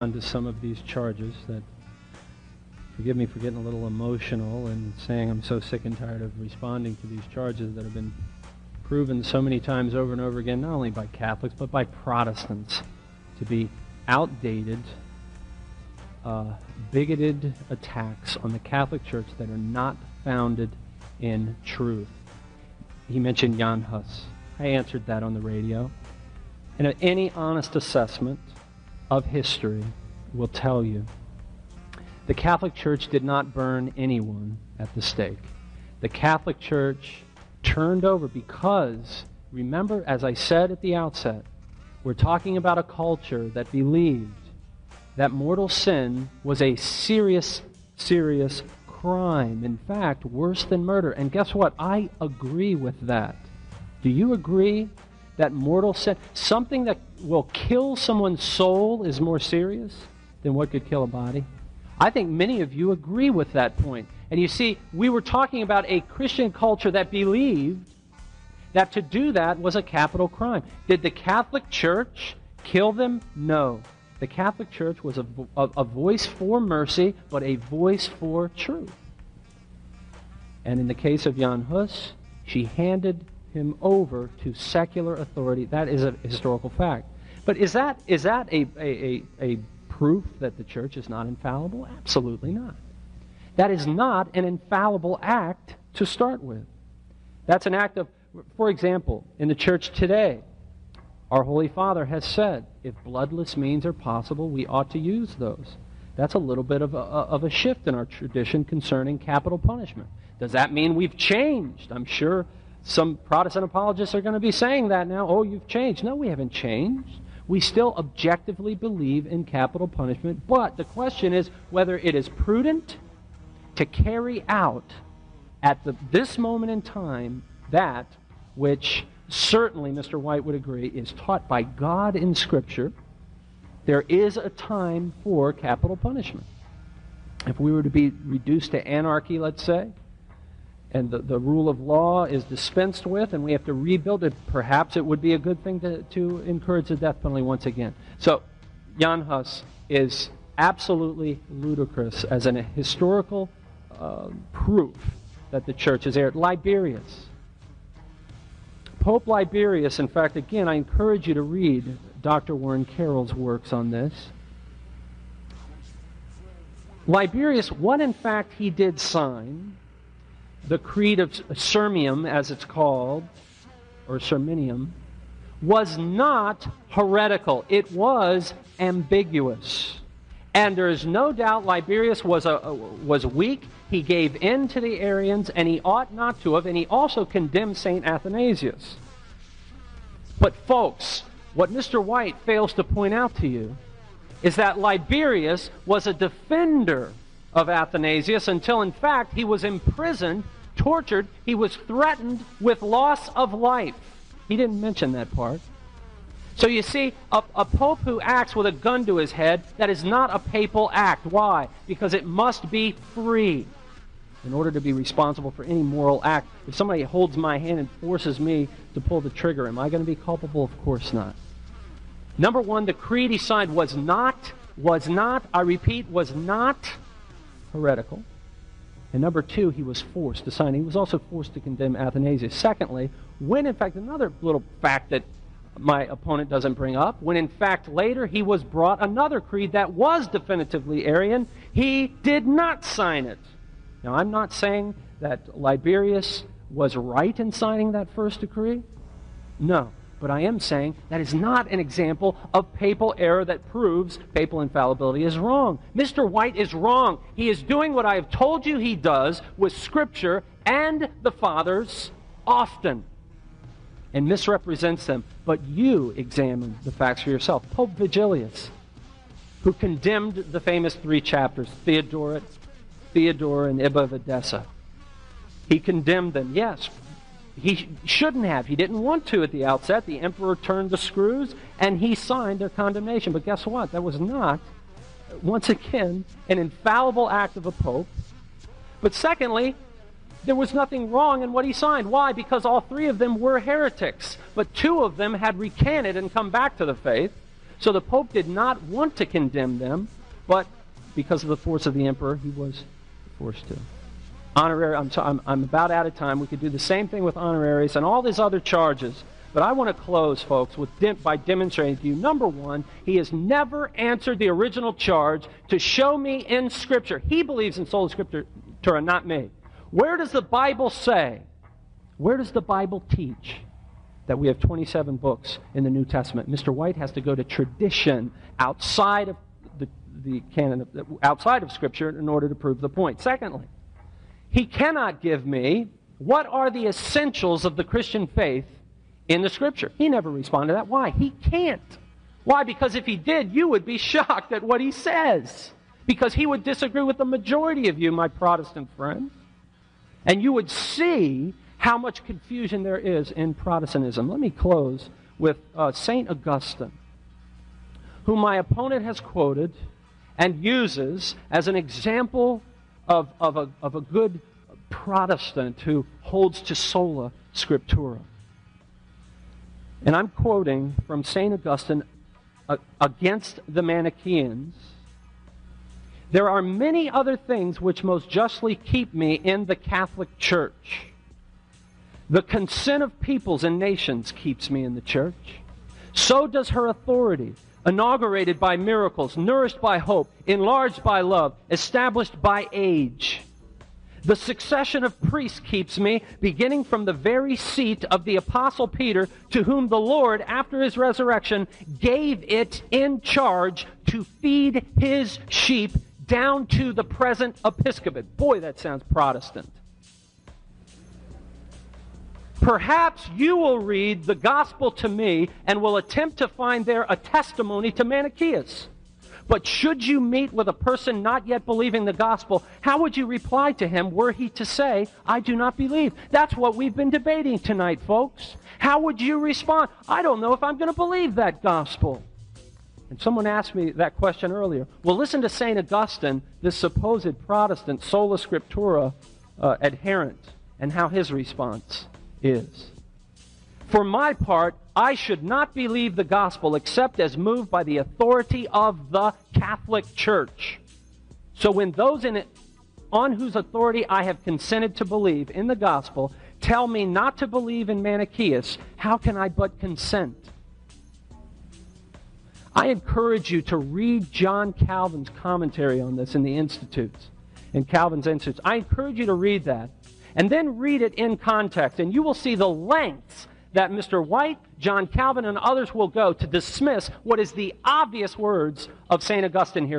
to some of these charges that, forgive me for getting a little emotional and saying I'm so sick and tired of responding to these charges that have been proven so many times over and over again, not only by Catholics, but by Protestants, to be outdated, bigoted attacks on the Catholic Church that are not founded in truth. He mentioned Jan Hus. I answered that on the radio. And any honest assessment of history will tell you the Catholic Church did not burn anyone at the stake. The Catholic Church turned over because, remember, as I said at the outset, we're talking about a culture that believed that mortal sin was a serious, serious crime. In fact, worse than murder. And guess what? I agree with that. Do you agree that mortal sin, something that will kill someone's soul, is more serious than what could kill a body? I think many of you agree with that point. And you see, we were talking about a Christian culture that believed that to do that was a capital crime. Did the Catholic Church kill them? No. The Catholic Church was a voice for mercy, but a voice for truth. And in the case of Jan Hus, she handed him over to secular authority. That is a historical fact. But is that a proof that the church is not infallible? Absolutely not. That is not an infallible act to start with. That's an act of, for example, in the church today, our Holy Father has said, if bloodless means are possible, we ought to use those. That's a little bit of a shift in our tradition concerning capital punishment. Does that mean we've changed? I'm sure some Protestant apologists are going to be saying that now. Oh, you've changed. No, we haven't changed. We still objectively believe in capital punishment, but the question is whether it is prudent to carry out at this moment in time that which certainly Mr. White would agree is taught by God in Scripture. There is a time for capital punishment. If we were to be reduced to anarchy, let's say, and the rule of law is dispensed with, and we have to rebuild it, perhaps it would be a good thing to encourage the death penalty once again. So, Jan Hus is absolutely ludicrous as an historical proof that the church is erred. Liberius. Pope Liberius, in fact, again, I encourage you to read Dr. Warren Carroll's works on this. Liberius, what in fact he did sign, the Creed of Sirmium, as it's called, or Sirminium, was not heretical. It was ambiguous. And there is no doubt Liberius was weak. He gave in to the Arians, and he ought not to have, and he also condemned St. Athanasius. But folks, what Mr. White fails to point out to you is that Liberius was a defender of Athanasius until, in fact, he was imprisoned, tortured, he was threatened with loss of life. He didn't mention that part. So you see, a pope who acts with a gun to his head, that is not a papal act. Why? Because it must be free in order to be responsible for any moral act. If somebody holds my hand and forces me to pull the trigger, am I going to be culpable? Of course not. Number one, the creed he signed was not, I repeat, was not heretical. And number two, he was forced to sign. He was also forced to condemn Athanasius. Secondly, when in fact, another little fact that my opponent doesn't bring up, when in fact later he was brought another creed that was definitively Arian, he did not sign it. Now, I'm not saying that Liberius was right in signing that first decree. No. But I am saying that is not an example of papal error that proves papal infallibility is wrong. Mr. White is wrong. He is doing what I have told you he does with Scripture and the Fathers often and misrepresents them. But you examine the facts for yourself. Pope Vigilius, who condemned the famous three chapters, Theodore, and Ibba of Edessa. He condemned them, yes. He shouldn't have. He didn't want to at the outset. The emperor turned the screws, and he signed their condemnation. But guess what? That was not, once again, an infallible act of a pope. But secondly, there was nothing wrong in what he signed. Why? Because all three of them were heretics. But two of them had recanted and come back to the faith. So the Pope did not want to condemn them, but because of the force of the emperor, he was forced to. Honorary, I'm about out of time. We could do the same thing with honoraries and all these other charges. But I want to close, folks, by demonstrating to you, number one, he has never answered the original charge to show me in Scripture. He believes in sola scriptura, not me. Where does the Bible say? Where does the Bible teach that we have 27 books in the New Testament? Mr. White has to go to tradition outside of the canon, outside of Scripture in order to prove the point. Secondly, he cannot give me what are the essentials of the Christian faith in the Scripture. He never responded to that. Why? He can't. Why? Because if he did, you would be shocked at what he says. Because he would disagree with the majority of you, my Protestant friends. And you would see how much confusion there is in Protestantism. Let me close with St. Augustine, whom my opponent has quoted and uses as an example of a good Protestant who holds to sola scriptura. And I'm quoting from St. Augustine against the Manichaeans. There are many other things which most justly keep me in the Catholic Church. The consent of peoples and nations keeps me in the Church. So does her authority, inaugurated by miracles, nourished by hope, enlarged by love, established by age. The succession of priests keeps me, beginning from the very seat of the Apostle Peter, to whom the Lord, after his resurrection, gave it in charge to feed his sheep down to the present episcopate. Boy, that sounds Protestant. Perhaps you will read the gospel to me and will attempt to find there a testimony to Manichaeus. But should you meet with a person not yet believing the gospel, how would you reply to him were he to say, I do not believe? That's what we've been debating tonight, folks. How would you respond? I don't know if I'm going to believe that gospel. And someone asked me that question earlier. Well, listen to St. Augustine, this supposed Protestant sola scriptura adherent, and how his response is. For my part, I should not believe the gospel except as moved by the authority of the Catholic Church. So when those in it, on whose authority I have consented to believe in the gospel tell me not to believe in Manichaeus, how can I but consent? I encourage you to read John Calvin's commentary on this in the Institutes, in Calvin's Institutes. I encourage you to read that, and then read it in context, and you will see the lengths that Mr. White, John Calvin, and others will go to dismiss what is the obvious words of St. Augustine here.